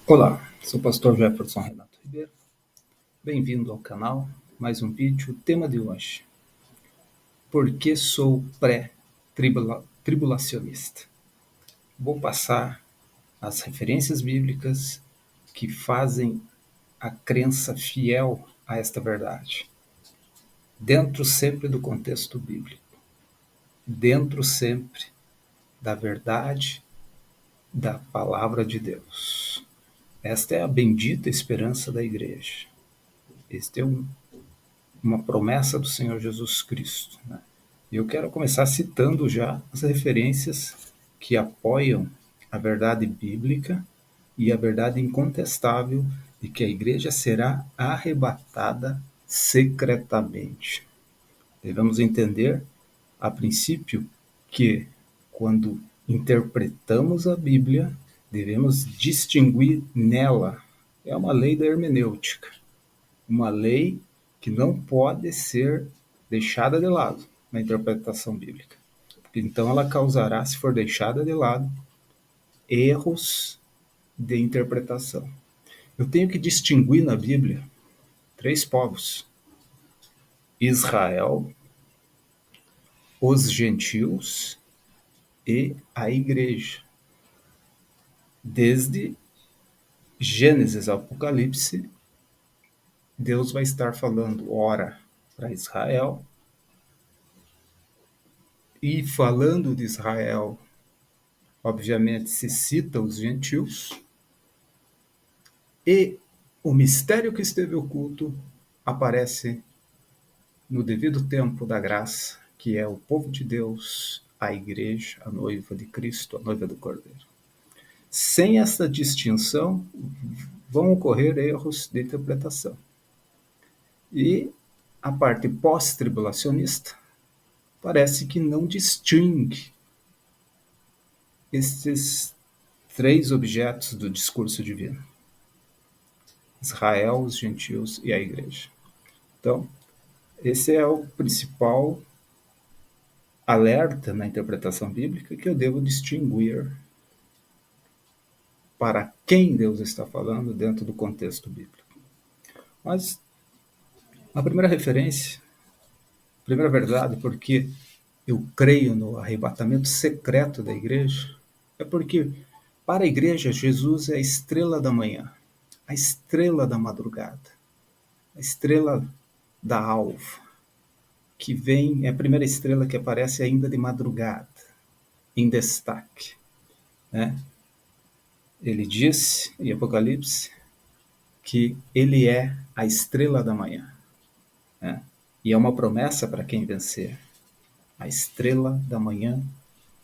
Olá, sou o pastor Jefferson Renato Ribeiro. Bem-vindo ao canal. Mais um vídeo. O tema de hoje: por que sou pré-tribulacionista? Vou passar as referências bíblicas que fazem a crença fiel a esta verdade, dentro sempre do contexto bíblico, dentro sempre da verdade da palavra de Deus. Esta é a bendita esperança da igreja. Este é uma promessa do Senhor Jesus Cristo, né? E eu quero começar citando já as referências que apoiam a verdade bíblica e a verdade incontestável de que a igreja será arrebatada secretamente. Devemos entender, a princípio, que quando interpretamos a Bíblia, devemos distinguir nela. É uma lei da hermenêutica, uma lei que não pode ser deixada de lado na interpretação bíblica. Então ela causará, se for deixada de lado, erros de interpretação. Eu tenho que distinguir na Bíblia 3 povos: Israel, os gentios e a igreja. Desde Gênesis ao Apocalipse, Deus vai estar falando, ora, para Israel, e falando de Israel, obviamente se cita os gentios, e o mistério que esteve oculto aparece no devido tempo da graça, que é o povo de Deus, a igreja, a noiva de Cristo, a noiva do Cordeiro. Sem essa distinção, vão ocorrer erros de interpretação. E a parte pós-tribulacionista parece que não distingue esses 3 objetos do discurso divino: Israel, os gentios e a igreja. Então, esse é o principal alerta na interpretação bíblica, que eu devo distinguir para quem Deus está falando dentro do contexto bíblico. Mas a primeira referência, a primeira verdade, porque eu creio no arrebatamento secreto da igreja, é porque para a igreja Jesus é a estrela da manhã, a estrela da madrugada, a estrela da alva, que vem, é a primeira estrela que aparece ainda de madrugada, em destaque, né? Ele disse em Apocalipse que ele é a estrela da manhã, né? E é uma promessa para quem vencer. A estrela da manhã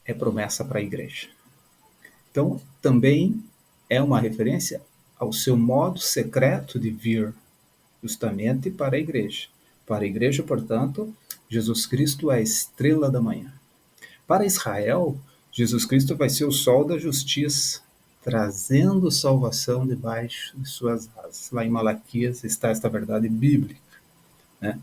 é promessa para a igreja. Então, também é uma referência ao seu modo secreto de vir, justamente para a igreja. Para a igreja, portanto, Jesus Cristo é a estrela da manhã. Para Israel, Jesus Cristo vai ser o sol da justiça, trazendo salvação debaixo de suas asas. Lá em Malaquias está esta verdade bíblica, né?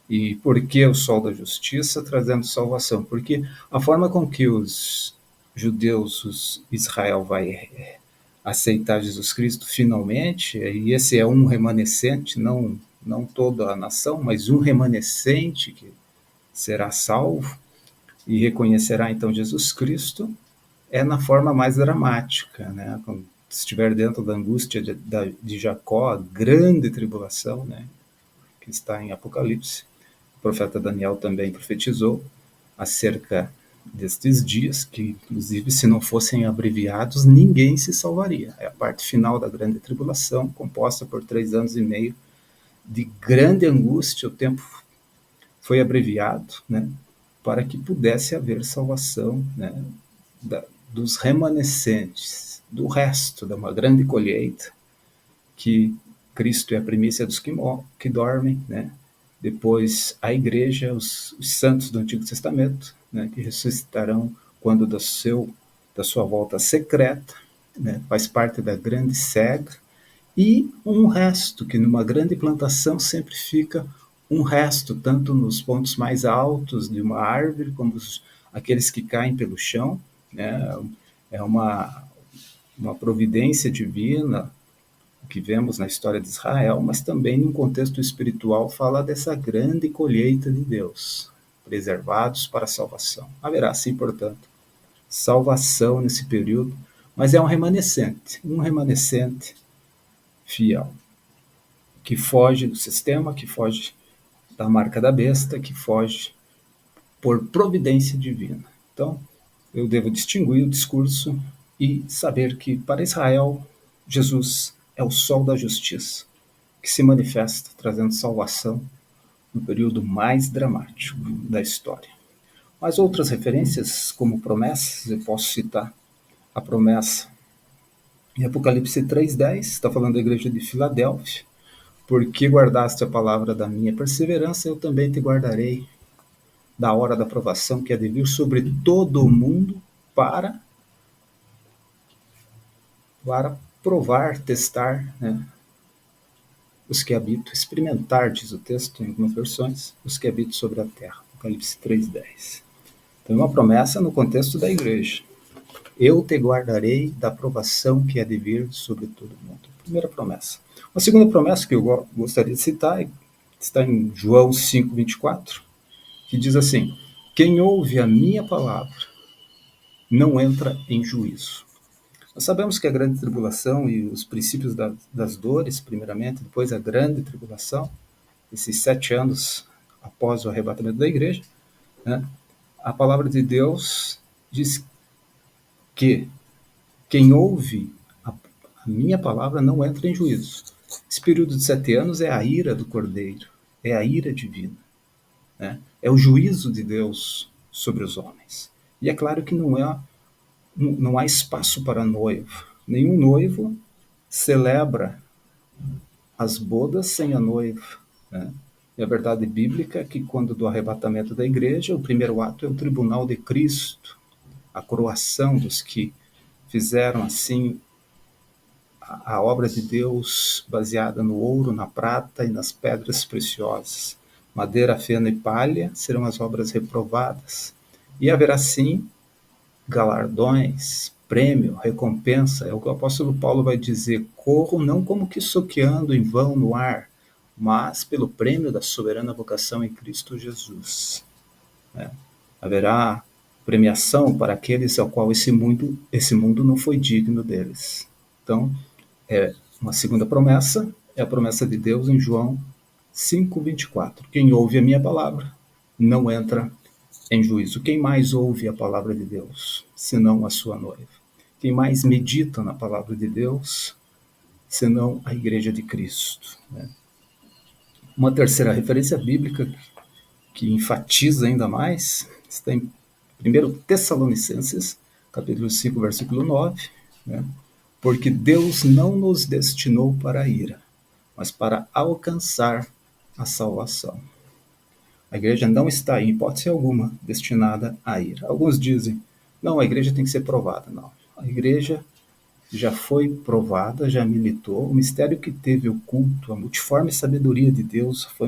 E por que o sol da justiça trazendo salvação? Porque a forma com que os judeus, Israel vai aceitar Jesus Cristo finalmente, e esse é um remanescente, não toda a nação, mas um remanescente que será salvo e reconhecerá então Jesus Cristo, é na forma mais dramática, né? Quando estiver dentro da angústia de Jacó, a grande tribulação, né? Que está em Apocalipse. O profeta Daniel também profetizou acerca destes dias, que inclusive se não fossem abreviados, ninguém se salvaria. É a parte final da grande tribulação, composta por 3 anos e meio de grande angústia. O tempo foi abreviado, né, para que pudesse haver salvação, né, dos remanescentes, do resto, de uma grande colheita, que Cristo é a primícia dos que dormem, né? Depois a igreja, os santos do Antigo Testamento, né, que ressuscitarão quando da sua volta secreta, né, faz parte da grande cega, e um resto, que numa grande plantação sempre fica um resto, tanto nos pontos mais altos de uma árvore, como aqueles que caem pelo chão, né? É uma providência divina, que vemos na história de Israel, mas também num contexto espiritual fala dessa grande colheita de Deus, preservados para a salvação. Haverá sim, portanto, salvação nesse período, mas é um remanescente fiel, que foge do sistema, que foge da marca da besta, que foge por providência divina. Então, eu devo distinguir o discurso e saber que, para Israel, Jesus é o sol da justiça, que se manifesta trazendo salvação no período mais dramático da história. Mas outras referências, como promessas, eu posso citar a promessa em Apocalipse 3,10, está falando da igreja de Filadélfia, porque guardaste a palavra da minha perseverança, eu também te guardarei da hora da provação que há de vir sobre todo o mundo para provar, testar, né, os que habitam, experimentar, diz o texto em algumas versões, os que habitam sobre a terra. Apocalipse 3,10. Então, é uma promessa no contexto da igreja. Eu te guardarei da provação que há de vir sobre todo o mundo. Primeira promessa. Uma segunda promessa que eu gostaria de citar está em João 5,24, que diz assim: quem ouve a minha palavra não entra em juízo. Nós sabemos que a grande tribulação e os princípios das dores, primeiramente, depois a grande tribulação, esses 7 anos após o arrebatamento da igreja, né, a palavra de Deus diz que quem ouve a minha palavra não entra em juízo. Esse período de 7 anos é a ira do Cordeiro, é a ira divina, né? É o juízo de Deus sobre os homens. E é claro que não há espaço para noivo. Nenhum noivo celebra as bodas sem a noiva, né? E a verdade bíblica é que quando do arrebatamento da igreja, o primeiro ato é o tribunal de Cristo, a coroação dos que fizeram assim a obra de Deus baseada no ouro, na prata e nas pedras preciosas. Madeira, feno e palha serão as obras reprovadas. E haverá sim galardões, prêmio, recompensa. É o que o apóstolo Paulo vai dizer: corro não como que soqueando em vão no ar, mas pelo prêmio da soberana vocação em Cristo Jesus. Haverá premiação para aqueles ao qual esse mundo não foi digno deles. Então, uma segunda promessa é a promessa de Deus em João 5,24. Quem ouve a minha palavra não entra em juízo. Quem mais ouve a palavra de Deus, senão a sua noiva? Quem mais medita na palavra de Deus, senão a igreja de Cristo, né? Uma terceira referência bíblica que enfatiza ainda mais está em 1 Tessalonicenses, capítulo 5, versículo 9, né? Porque Deus não nos destinou para a ira, mas para alcançar a salvação. A igreja não está, em hipótese alguma, destinada à ira. Alguns dizem, não, a igreja tem que ser provada. Não, a igreja já foi provada, já militou. O mistério que teve o culto, a multiforme sabedoria de Deus foi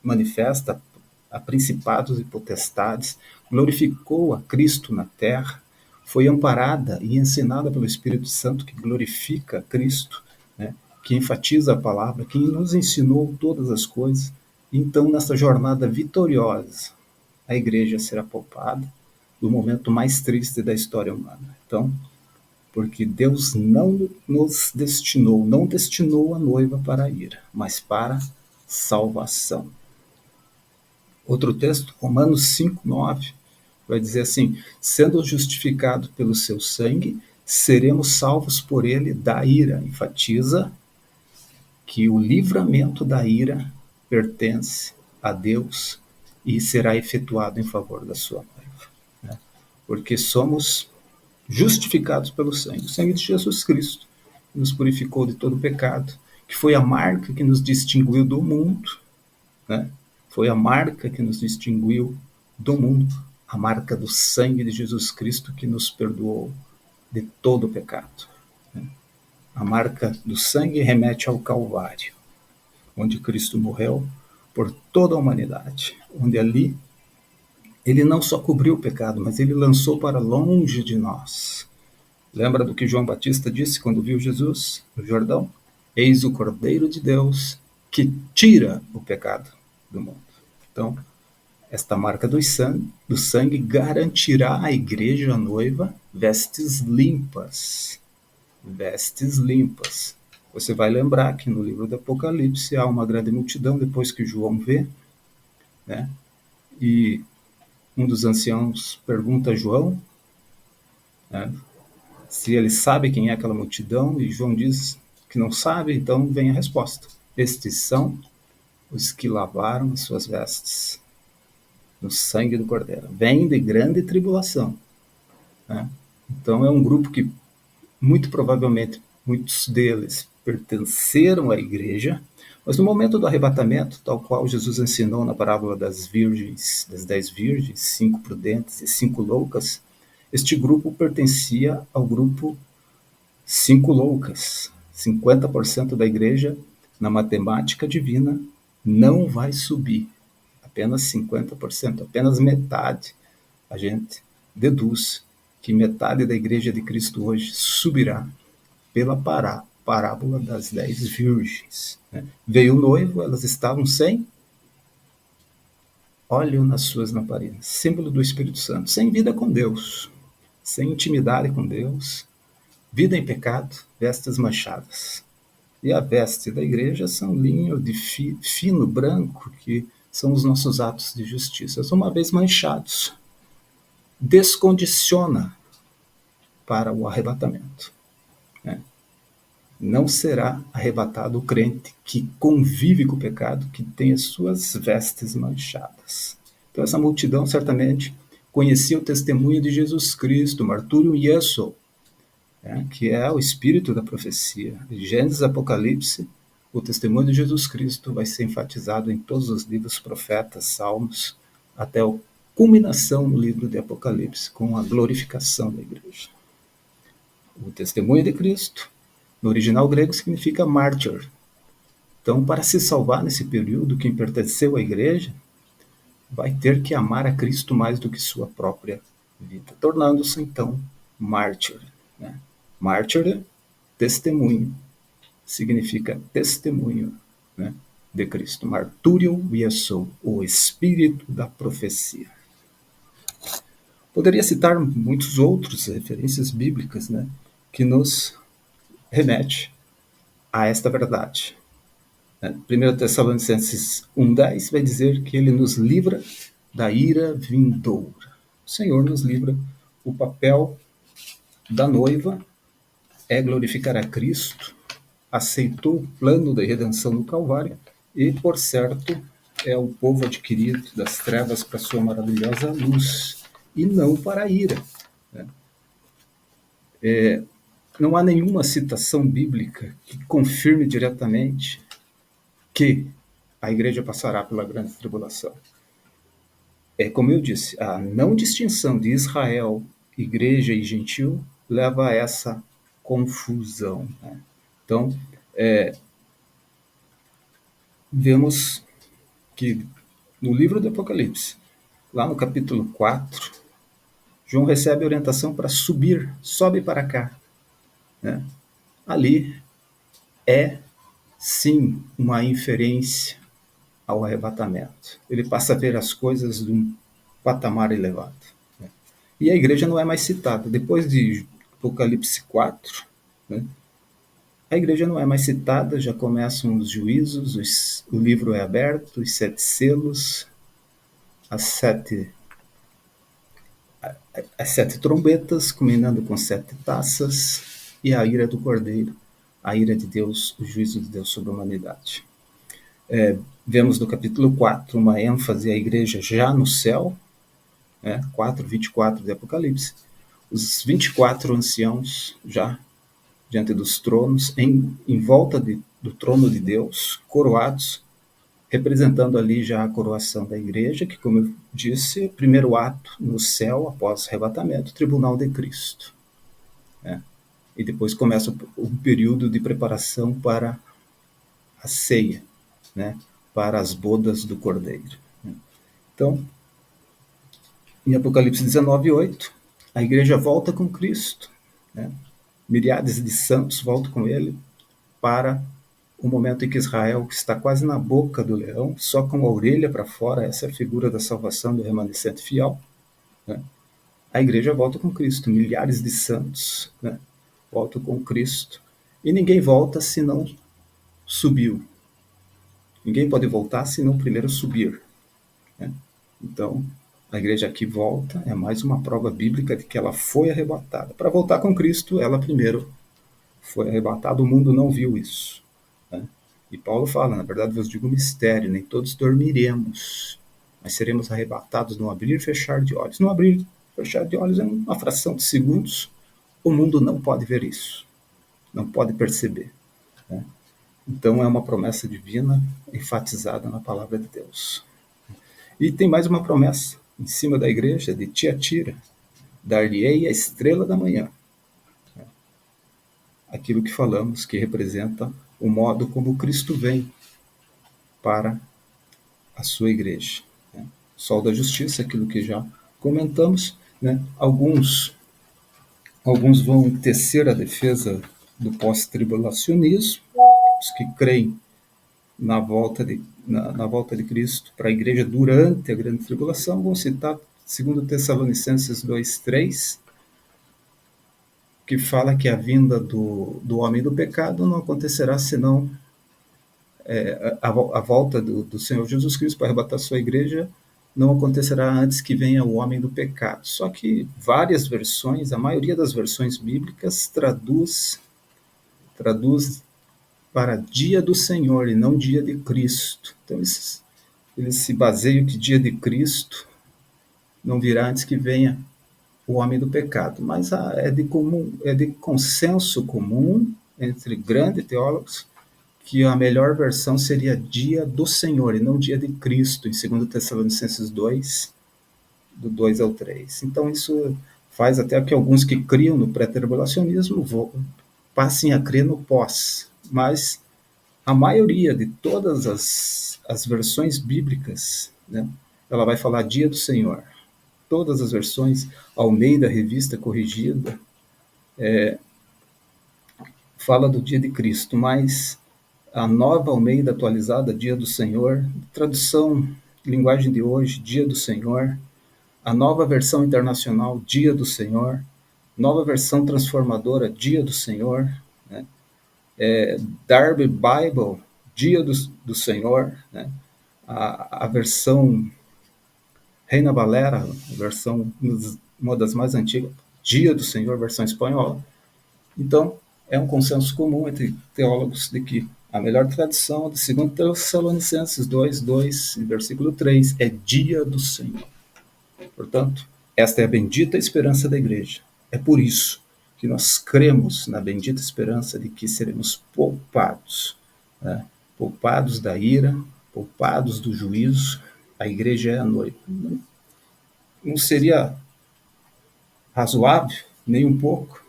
manifesta a principados e potestades, glorificou a Cristo na terra, foi amparada e ensinada pelo Espírito Santo, que glorifica a Cristo, né, que enfatiza a palavra, que nos ensinou todas as coisas. Então, nessa jornada vitoriosa, a igreja será poupada do momento mais triste da história humana. Então, porque Deus não destinou a noiva para a ira, mas para salvação. Outro texto, Romanos 5,9, vai dizer assim: sendo justificado pelo seu sangue, seremos salvos por ele da ira. Enfatiza que o livramento da ira pertence a Deus e será efetuado em favor da sua noiva, né? Porque somos justificados pelo sangue. O sangue de Jesus Cristo nos purificou de todo pecado, que foi a marca que nos distinguiu do mundo, né? Foi a marca que nos distinguiu do mundo, a marca do sangue de Jesus Cristo que nos perdoou de todo o pecado, né? A marca do sangue remete ao Calvário, onde Cristo morreu por toda a humanidade, onde ali ele não só cobriu o pecado, mas ele lançou para longe de nós. Lembra do que João Batista disse quando viu Jesus no Jordão? Eis o Cordeiro de Deus que tira o pecado do mundo. Então, esta marca do sangue garantirá à igreja noiva vestes limpas. Vestes limpas. Você vai lembrar que no livro do Apocalipse há uma grande multidão depois que João vê, né? E um dos anciãos pergunta a João, né, se ele sabe quem é aquela multidão, e João diz que não sabe, então vem a resposta. Estes são os que lavaram as suas vestes no sangue do Cordeiro. Vem de grande tribulação. Né? Então é um grupo que, muito provavelmente, muitos deles pertenceram à igreja, mas no momento do arrebatamento, tal qual Jesus ensinou na parábola das virgens, das 10 virgens, 5 prudentes e 5 loucas, este grupo pertencia ao grupo 5 loucas. 50% da igreja, na matemática divina, não vai subir. Apenas 50%, apenas metade. A gente deduz que metade da igreja de Cristo hoje subirá pela parábola das 10 virgens. Né? Veio o noivo, elas estavam sem óleo nas suas lamparinas, símbolo do Espírito Santo, sem vida com Deus, sem intimidade com Deus, vida em pecado, vestes manchadas. E a veste da igreja são linho de fino branco, que são os nossos atos de justiça. Uma vez manchados, descondiciona para o arrebatamento. Né? Não será arrebatado o crente que convive com o pecado, que tem as suas vestes manchadas. Então essa multidão certamente conhecia o testemunho de Jesus Cristo, Marturium Jesu, que é o espírito da profecia. De Gênesis Apocalipse, o testemunho de Jesus Cristo vai ser enfatizado em todos os livros, profetas, salmos, até a culminação no livro de Apocalipse, com a glorificação da igreja. O testemunho de Cristo, no original grego, significa mártir. Então, para se salvar nesse período, quem pertenceu à igreja vai ter que amar a Cristo mais do que sua própria vida, tornando-se, então, mártir. Né? Mártir, testemunho, significa testemunho, né, de Cristo. Marturium Jesu, o espírito da profecia. Poderia citar muitos outros referências bíblicas, né, que nos remete a esta verdade. 1 Tessalonicenses 1,10 vai dizer que ele nos livra da ira vindoura. O Senhor nos livra. O papel da noiva é glorificar a Cristo, aceitou o plano da redenção no Calvário e, por certo, é o povo adquirido das trevas para a sua maravilhosa luz e não para a ira. Né? Não há nenhuma citação bíblica que confirme diretamente que a igreja passará pela grande tribulação. Como eu disse, a não distinção de Israel, igreja e gentil, leva a essa confusão. Né? Então, vemos que no livro do Apocalipse, lá no capítulo 4, João recebe a orientação para subir, sobe para cá. Né? Ali é, sim, uma inferência ao arrebatamento. Ele passa a ver as coisas de um patamar elevado. Né? E a igreja não é mais citada. Depois de Apocalipse 4, né, a igreja não é mais citada, já começam os juízos, o livro é aberto, os 7 selos, as sete trombetas, culminando com 7 taças, e a ira do Cordeiro, a ira de Deus, o juízo de Deus sobre a humanidade. Vemos no capítulo 4 uma ênfase à igreja já no céu, 4:24 de Apocalipse, os 24 anciãos já diante dos tronos, em volta do trono de Deus, coroados, representando ali já a coroação da igreja, que, como eu disse, primeiro ato no céu, após o arrebatamento, tribunal de Cristo. E depois começa um período de preparação para a ceia, para as bodas do Cordeiro. Então, em Apocalipse 19:8, a igreja volta com Cristo, milhares de santos voltam com ele para o momento em que Israel está quase na boca do leão, só com a orelha para fora, essa é a figura da salvação do remanescente fiel, né? A igreja volta com Cristo, milhares de santos, né, voltam com Cristo, e ninguém volta se não subiu. Ninguém pode voltar se não primeiro subir, né? Então, a igreja aqui volta, é mais uma prova bíblica de que ela foi arrebatada. Para voltar com Cristo, ela primeiro foi arrebatada, o mundo não viu isso, né? E Paulo fala, na verdade vos digo um mistério, nem todos dormiremos, mas seremos arrebatados no abrir e fechar de olhos. No abrir e fechar de olhos é uma fração de segundos, o mundo não pode ver isso, não pode perceber, né? Então é uma promessa divina enfatizada na palavra de Deus. E tem mais uma promessa em cima da igreja de Tiatira: dar-lhe-ei a estrela da manhã. Aquilo que falamos, que representa o modo como Cristo vem para a sua igreja, né? Sol da justiça, aquilo que já comentamos, né? Alguns vão tecer a defesa do pós-tribulacionismo, os que creem na volta de Cristo para a igreja durante a grande tribulação, vão citar 2 Tessalonicenses 2:3, que fala que a vinda do homem do pecado não acontecerá senão a volta do Senhor Jesus Cristo para arrebatar sua igreja não acontecerá antes que venha o homem do pecado. Só que várias versões, a maioria das versões bíblicas traduz para dia do Senhor e não dia de Cristo. Então eles se baseiam que dia de Cristo não virá antes que venha o homem do pecado. Mas é de consenso comum entre grandes teólogos que a melhor versão seria dia do Senhor e não dia de Cristo, em 2 Tessalonicenses 2, do 2 ao 3. Então isso faz até que alguns que criam no pré-tribulacionismo passem a crer no pós. Mas a maioria de todas as versões bíblicas, né, ela vai falar dia do Senhor. Todas as versões, Almeida, revista corrigida, fala do dia de Cristo, mas a nova Almeida atualizada, dia do Senhor, tradução, linguagem de hoje, dia do Senhor, a nova versão internacional, dia do Senhor, nova versão transformadora, dia do Senhor, né? Darby Bible, dia do Senhor, né? A versão Reina Valera, a versão, uma das mais antigas, dia do Senhor, versão espanhola. Então, é um consenso comum entre teólogos de que a melhor tradução de 2 Tessalonicenses 2:2, versículo 3, é dia do Senhor. Portanto, esta é a bendita esperança da igreja. É por isso que nós cremos na bendita esperança de que seremos poupados, né? Poupados da ira, poupados do juízo. A igreja é a noiva. Não seria razoável, nem um pouco,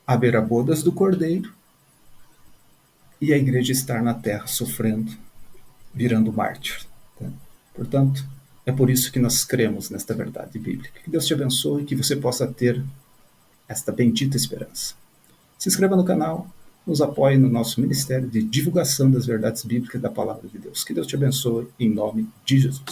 haver a bodas do Cordeiro e a igreja estar na terra sofrendo, virando mártir, tá? Portanto, é por isso que nós cremos nesta verdade bíblica. Que Deus te abençoe e que você possa ter esta bendita esperança. Se inscreva no canal, nos apoie no nosso ministério de divulgação das verdades bíblicas da palavra de Deus. Que Deus te abençoe em nome de Jesus.